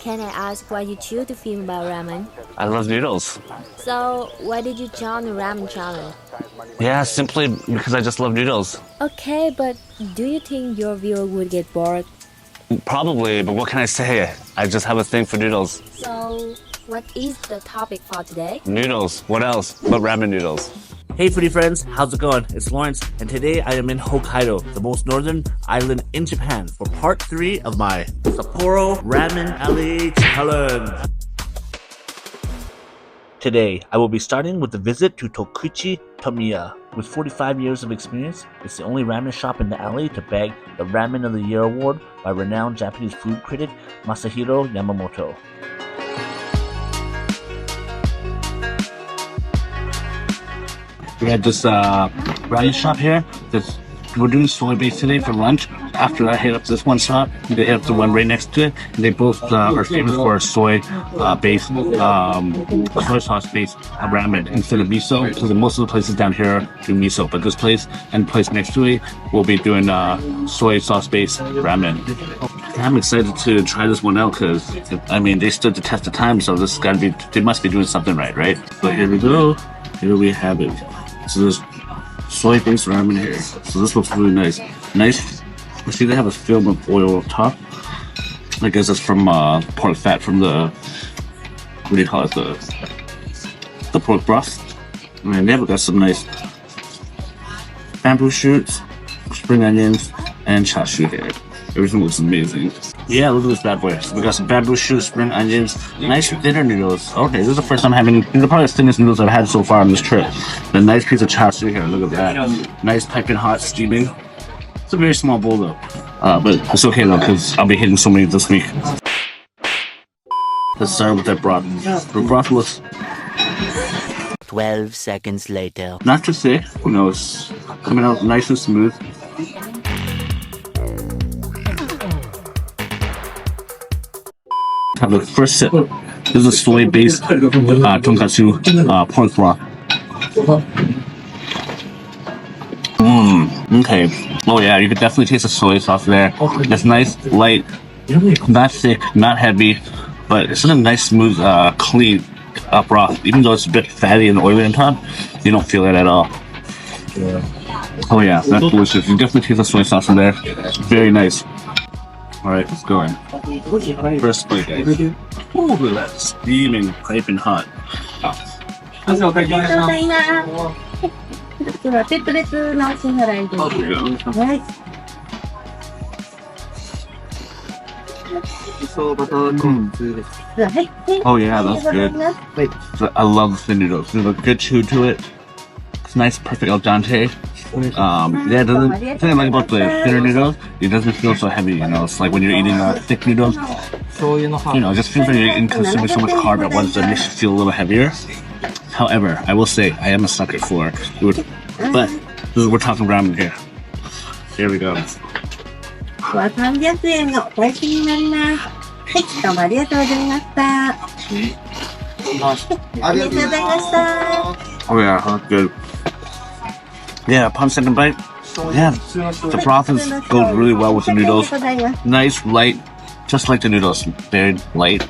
can I ask why you choose to film about ramen? I love noodles. So, why did you join the ramen channel? Yeah, simply because I just love noodles. Okay, but do you think your viewer would get bored? Probably, but what can I say? I just have a thing for noodles. So, what is the topic for today? Noodles. What else but ramen noodles? Hey foodie friends, how's it going? It's Lawrence, and today I am in Hokkaido, the most northern island in Japan, for part 3 of my Sapporo Ramen Alley Challenge. Today, I will be starting with a visit to TOKUICHI TOMYIA. With 45 years of experience, it's the only ramen shop in the alley to bag the Ramen of the Year award by renowned Japanese food critic Masahiro Yamamoto. We had this ramen shop here. We're doing soy-based today for lunch. After I hit up this one shop, they hit up the one right next to it. They both are famous for soy-based, soy sauce-based ramen instead of miso. Because most of the places down here do miso, but this place and the place next to it will be doing soy sauce-based ramen. I'm excited to try this one out because I mean they stood the test of time, so this gotta be, they must be doing something right, right? So here we go. Here we have it. So there's soy-based ramen here. So this looks really nice. Nice. You see they have a film of oil up top. I guess it's from pork fat from the, what do you call it, the pork broth. And they have got some nice bamboo shoots, spring onions, and chashu here. Everything looks amazing. Yeah, look at this bad boy. So we got some bamboo shoots, spring onions, nice thinner noodles. Okay, this is the first time having, these are probably the thinnest noodles I've had so far on this trip. The nice piece of chashu here, look at that. Nice piping hot steaming. It's a very small bowl though. But it's okay though, because I'll be hitting so many this week. Let's start with that broth. The broth looks 12 seconds later. not too thick, you know, it's coming out nice and smooth. Have the first sip. This is a soy-based tonkatsu pork broth. Okay. Oh yeah, you can definitely taste the soy sauce there. It's nice, light, not thick, not heavy, but it's a nice, smooth, clean broth. Even though it's a bit fatty and oily on top, you don't feel it at all. Oh yeah, that's delicious. You definitely taste the soy sauce in there. Very nice. Alright, let's go in. First plate, guys. Ooh, look at that. Steaming, piping hot. Oh yeah, that's good. So I love the noodles. There's a good chew to it. It's nice, perfect al dente. Yeah, it doesn't, the thing I like about the thinner noodles, it doesn't feel so heavy, you know. It's like when you're eating thick noodles, you know, it just feels like you're consuming so much carb at once that makes you feel a little heavier. However, I will say, I am a sucker for food, but we're talking ramen here. Here we go. Oh yeah, that's good. Yeah, upon second bite, yeah, the broth goes really well with the noodles. Nice, light, just like the noodles. Very light,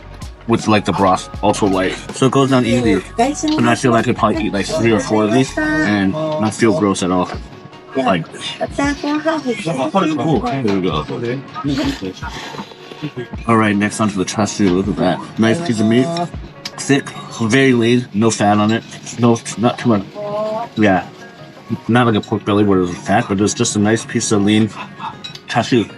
with like the broth, also light. So it goes down easy. And I feel like I could probably eat like 3 or 4 of these and not feel gross at all. Like, oh, there we go. Alright, next onto the chashu. Look at that. Nice piece of meat. Thick, very lean, no fat on it. No, not too much. Yeah. Not like a pork belly where there's fat, but it's just a nice piece of lean chashu.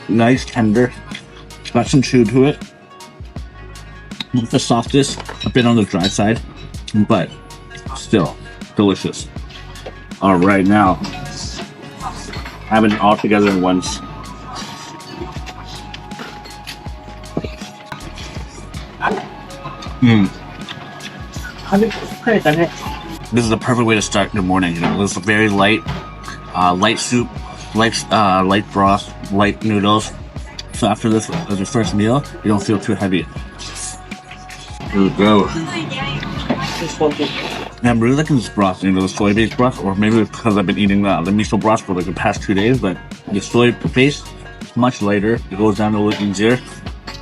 Nice, tender. Got some chew to it. Not the softest, a bit on the dry side, but still delicious. Alright, now having it all together at once. This is the perfect way to start your morning. You know, it's very light, light soup, light broth, light noodles. So after this, as your first meal, you don't feel too heavy. Here we go. And I'm really liking this broth, you know, the soy-based broth, or maybe it's because I've been eating the miso broth for like the past 2 days, but the soy base is much lighter. It goes down a little easier,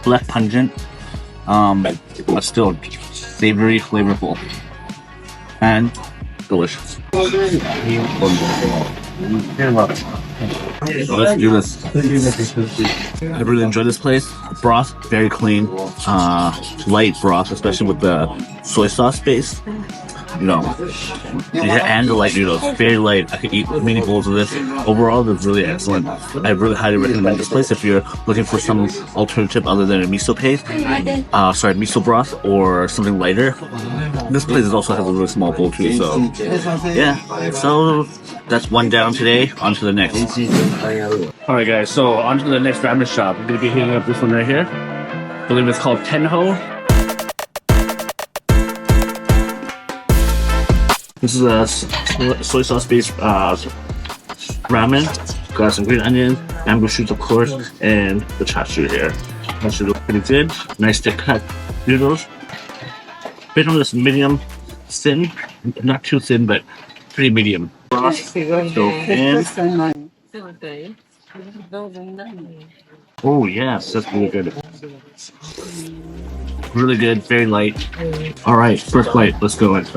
less pungent, but still savory, flavorful, and delicious. So let's do this. I really enjoy this place. Broth, very clean, light broth, especially with the soy sauce base. You know, and the light noodles, very light. I could eat many bowls of this. Overall, it's really excellent. I really highly recommend this place if you're looking for some alternative other than a miso paste. Miso broth or something lighter. This place also has a really small bowl too. So yeah, so that's one down today. On to the next. All right, guys. So on to the next ramen shop. I'm gonna be hitting up this one right here. I believe it's called TEN HOU. This is a soy sauce based ramen. Got some green onions, bamboo shoots of course, and the chashu here. Chashu looks pretty good. Nice thick cut noodles. Bit on this medium thin, not too thin, but pretty medium. Broth go in. Oh yes, that's really good. Really good, very light. All right, first bite. Let's go in. Look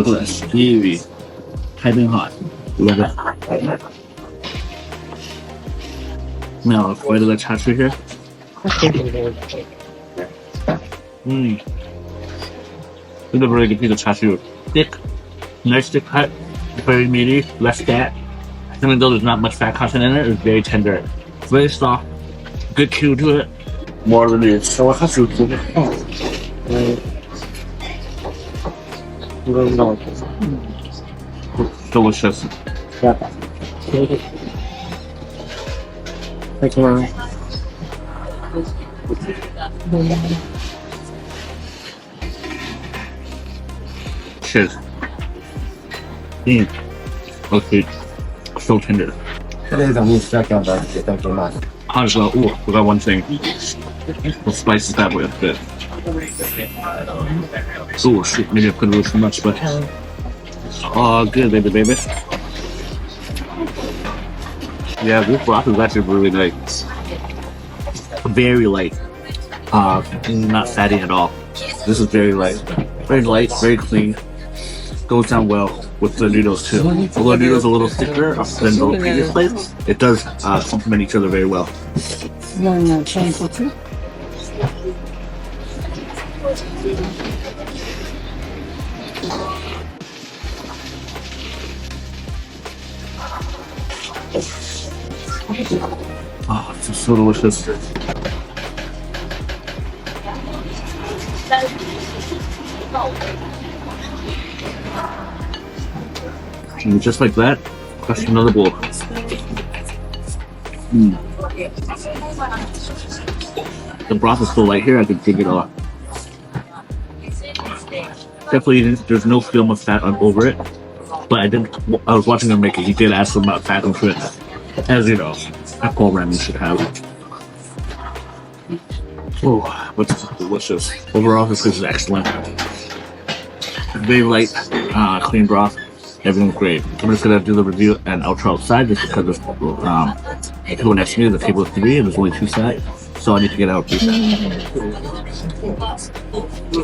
at this, heavy, piping hot. Love it. Now, a bite of the chashu here. This is a really good piece of chashu. Thick, nice thick cut, very meaty, less fat. Even though there's not much fat content in it, it's very tender. Very soft, good chew to it. More than it. Delicious. Cheers. Okay. So tender. Oh, forgot one thing. What spice is that with? But oh shit, maybe I put a little too much, but oh, good, baby. Yeah, this broth is actually really nice. Very light. Not fatty at all. This is very light, very clean. Goes down well with the noodles too. Although the noodles are a little thicker than the previous place, it does complement each other very well. Oh, it's just so delicious. And just like that, crush another bowl. The broth is so light here, I could drink it all. Definitely, there's no film of fat over it, but I was watching him make it. He did add some fat into it, as you know, all ramen should have. Oh, but it's delicious. Overall, this is excellent. Very light, clean broth. Everything's great. I'm just gonna do the review and outro outside just because there's people next to me. The table is 3 and there's only 2 sides, so I need to get out.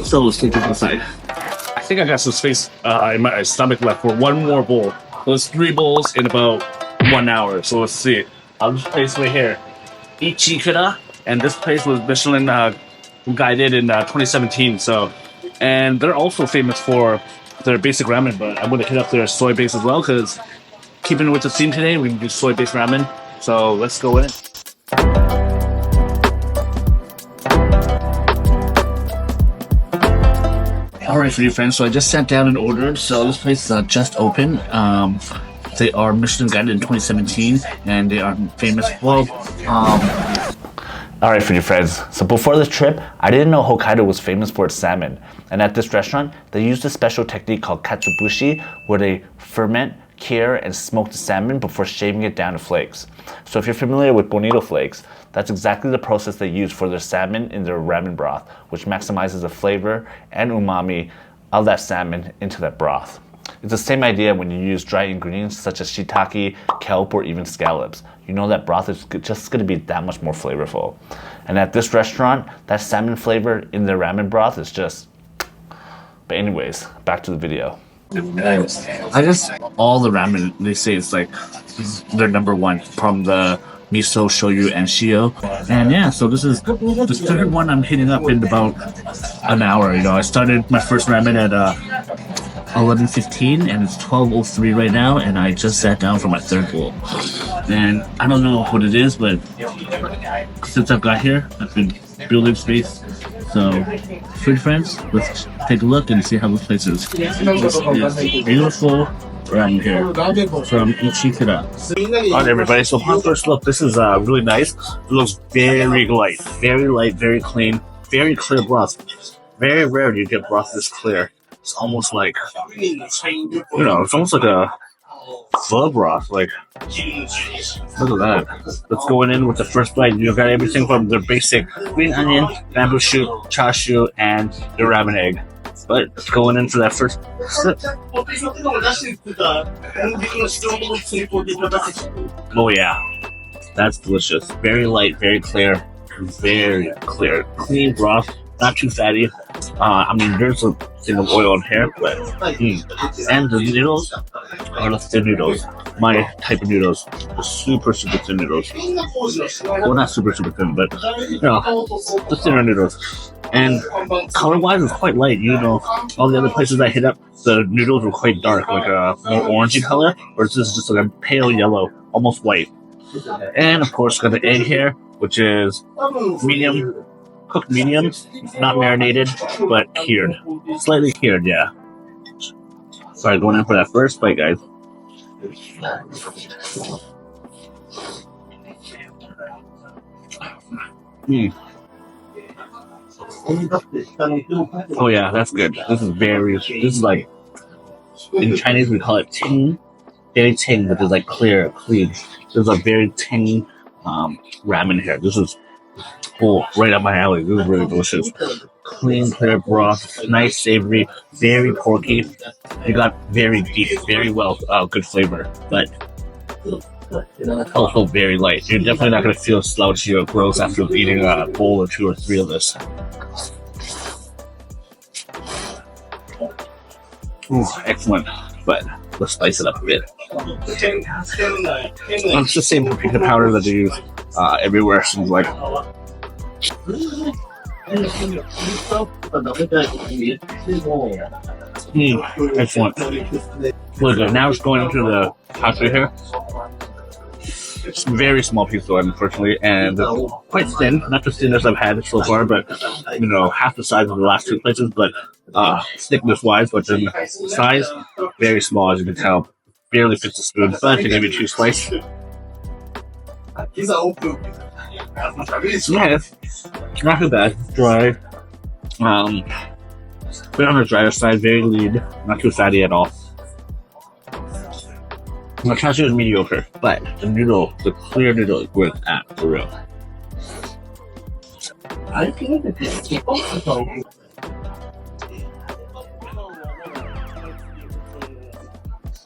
So let's take this inside. I think I got some space in my stomach left for one more bowl. There's 3 bowls in about 1 hour, so let's see. This place right here, Ichikura, and this place was Michelin guided in 2017. So, and they're also famous for their basic ramen, but I'm gonna hit up their soy base as well because keeping with the theme today, we can do soy based ramen. So let's go in. Alright, for you friends, so I just sat down and ordered. So this place just opened. They are Michelin guided in 2017 and they are famous. Well, Alright, for you friends, so before this trip, I didn't know Hokkaido was famous for its salmon. And at this restaurant, they used a special technique called katsubushi, where they ferment, cure, and smoke the salmon before shaving it down to flakes. So if you're familiar with bonito flakes, that's exactly the process they use for their salmon in their ramen broth, which maximizes the flavor and umami of that salmon into that broth. It's the same idea when you use dry ingredients such as shiitake, kelp, or even scallops. You know that broth is just going to be that much more flavorful. And at this restaurant, that salmon flavor in the ramen broth is just... But anyways, back to the video. All the ramen, they say it's like their number one from the miso, shoyu, and shio. And yeah, so this is the third one I'm hitting up in about an hour. You know, I started my first ramen at 11:15 and it's 12:03 right now, and I just sat down for my third bowl. And I don't know what it is, but since I've got here, I've been building space. So, food friends, let's take a look and see how this place is. This is beautiful ramen here from Ichikura. Alright everybody, so upon first look, this is really nice. It looks very light, very clean, very clear broth. Very rare do you get broth this clear. It's almost like, you know, it's almost like a pho broth. Like, look at that. Let's go in with the first bite. You've got everything from the basic green onion, bamboo shoot, chashu, and the ramen egg. But let's go in for that first sip. Oh yeah, that's delicious. Very light, very clear, clean broth. Not too fatty. I mean, there's a thing of oil in here, but and the noodles are the thin noodles. My type of noodles, the super thin noodles. Well, not super thin, but you know, the thinner noodles. And color-wise, it's quite light. You know, all the other places I hit up, the noodles were quite dark, like a more orangey color, whereas this is just like a pale yellow, almost white. And of course, got the egg here, which is medium. Cooked medium, not marinated, but cured. Slightly cured, yeah. Sorry, going in for that first bite, guys. Oh yeah, that's good. This is like, in Chinese we call it ting. Very ting, but it's like clear, clean. There's a very tangy ramen here. This is right up my alley. This is really delicious. Clean, clear broth, nice, savory, very porky. You got very deep, very well, good flavor, but also very light. You're definitely not going to feel slouchy or gross after eating a bowl or 2 or 3 of this. Ooh, excellent. But let's spice it up a bit. It's the same paprika powder that they use everywhere. Seems like. Excellent. Look, now it's going into the pasta here. It's a very small piece though, unfortunately, and quite thin. Not the thinness I've had so far, but you know, half the size of the last 2 places. But thickness wise, but in size, very small as you can tell. Barely fits the spoon, but they gave me 2 slices. Yeah, not too bad. Dry. Bit on the drier side, very lean, not too fatty at all. The chashu is mediocre, but the noodle, the clear noodle is worth at for real.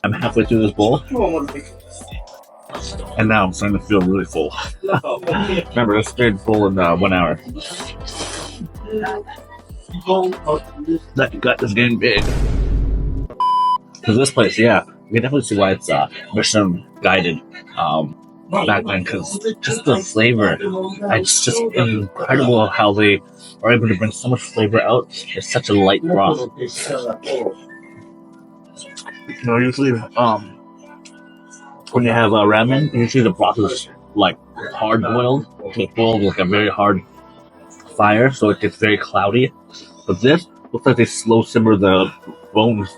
I'm halfway through this bowl, and now I'm starting to feel really full. Remember, this third bowl in 1 hour. That gut is getting big. Because this place, yeah, you can definitely see why it's Michelin guided back then. Because just the flavor, it's just incredible how they are able to bring so much flavor out. It's such a light broth. You know, usually, when you have ramen, usually the broth is like hard boiled. It's boiled with a very hard fire, so it gets very cloudy. But this looks like they slow simmer the bones,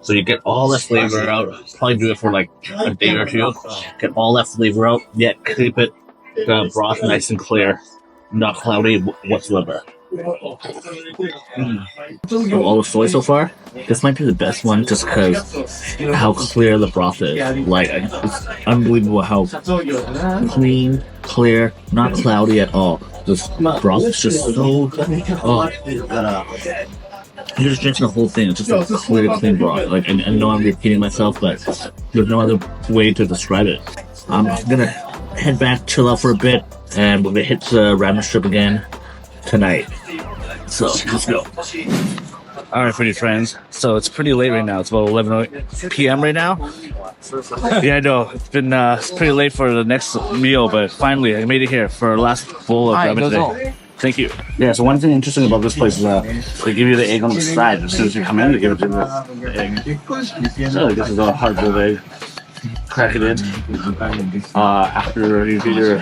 so you get all that flavor out. Probably do it for like a day or 2. Get all that flavor out, yet keep the broth nice and clear, not cloudy whatsoever. Of all the soy so far, this might be the best one just because how clear the broth is. Like, it's unbelievable how clean, clear, not cloudy at all. This broth is just so You're just drinking the whole thing. It's just a clear, clean broth. Like, I know I'm repeating myself, but there's no other way to describe it. I'm gonna head back, chill out for a bit, and we're gonna hit the ramen strip again tonight. So let's go. All right, pretty friends. So it's pretty late right now. It's about 11 p.m. right now. Yeah, I know. It's been it's pretty late for the next meal, but finally I made it here for our last bowl of ramen today. Thank you. Yeah, so one thing interesting about this place is they give you the egg on the side. As soon as you come in, they give it to you the egg. So this is a hard-boiled egg. Crack it in after you get your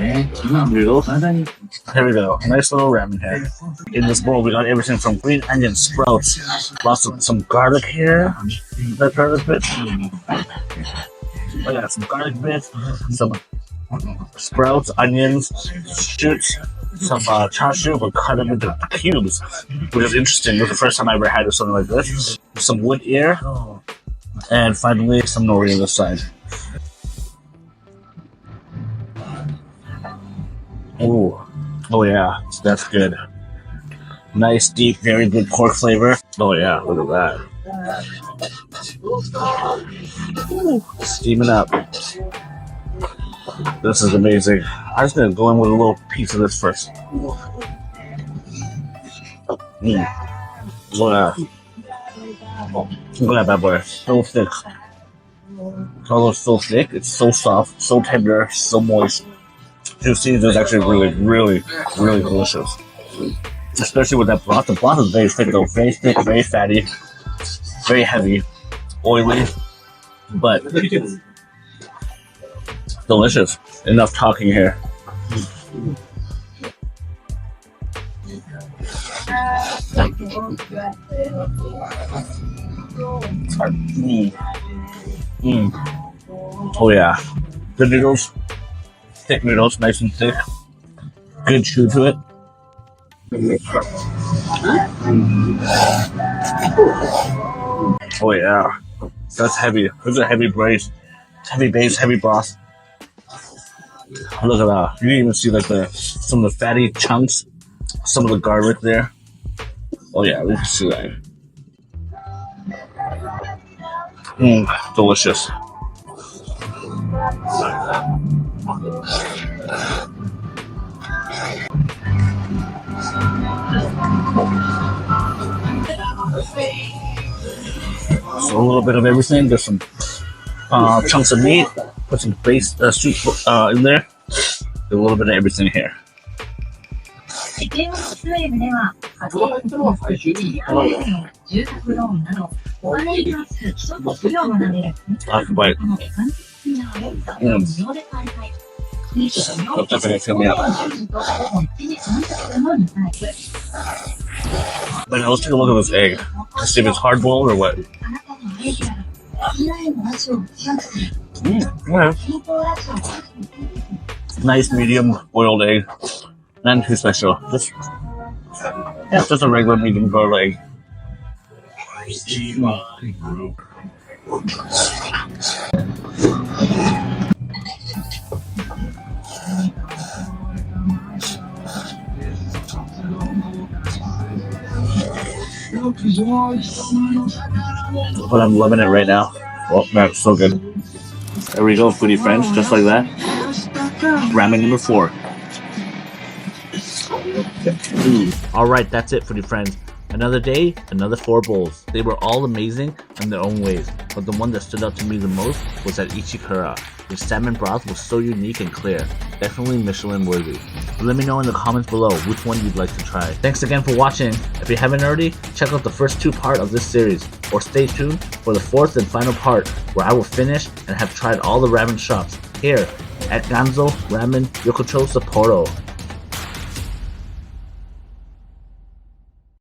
noodles. Here we go. Nice little ramen here. In this bowl, we got everything from green onion, sprouts, lots of some garlic here. That garlic bit. Oh yeah, some garlic bits, some sprouts, onions, shoots, some chashu, but cut them into cubes, which is interesting. It was the first time I ever had something like this. Some wood ear, and finally some nori on the side. Oh yeah, that's good. Nice, deep, very good pork flavor. Oh yeah, look at that. Steaming up. This is amazing. I'm just gonna go in with a little piece of this first. Oh yeah. Look at that bad boy. So thick. Although it's so thick, it's so soft, so tender, so moist. Juicy. It's actually really delicious. Especially with that broth. The broth is very thick though. Very thick, very fatty, very heavy, oily, but delicious. Enough talking here. Oh yeah. The noodles. Thick noodles, nice and thick. Good chew to it. Oh yeah. That's heavy. This is a heavy braise. Heavy base, heavy broth. Look at that. You can even see like some of the fatty chunks, some of the garlic there. Oh yeah, we can see that. Delicious. So a little bit of everything. There's some chunks of meat. Put some base soup in there. A little bit of everything here. I'll bite. That's definitely fill me up. But now let's take a look at this egg to see if it's hard boiled or what. Yeah. Nice medium boiled egg. Nothing too special. Just a regular medium boiled egg. But I'm loving it right now. Oh, that's so good. There we go, foodie friends, just like that. Ramen number 4. Alright, that's it, foodie friends. Another day, another 4 bowls. They were all amazing in their own ways, but the one that stood out to me the most was at Ichikura. The salmon broth was so unique and clear, definitely Michelin worthy. But let me know in the comments below which one you'd like to try. Thanks again for watching. If you haven't already, check out the first 2 parts of this series, or stay tuned for the 4th and final part where I will finish and have tried all the ramen shops here at Ganso Ramen Yokocho Sapporo.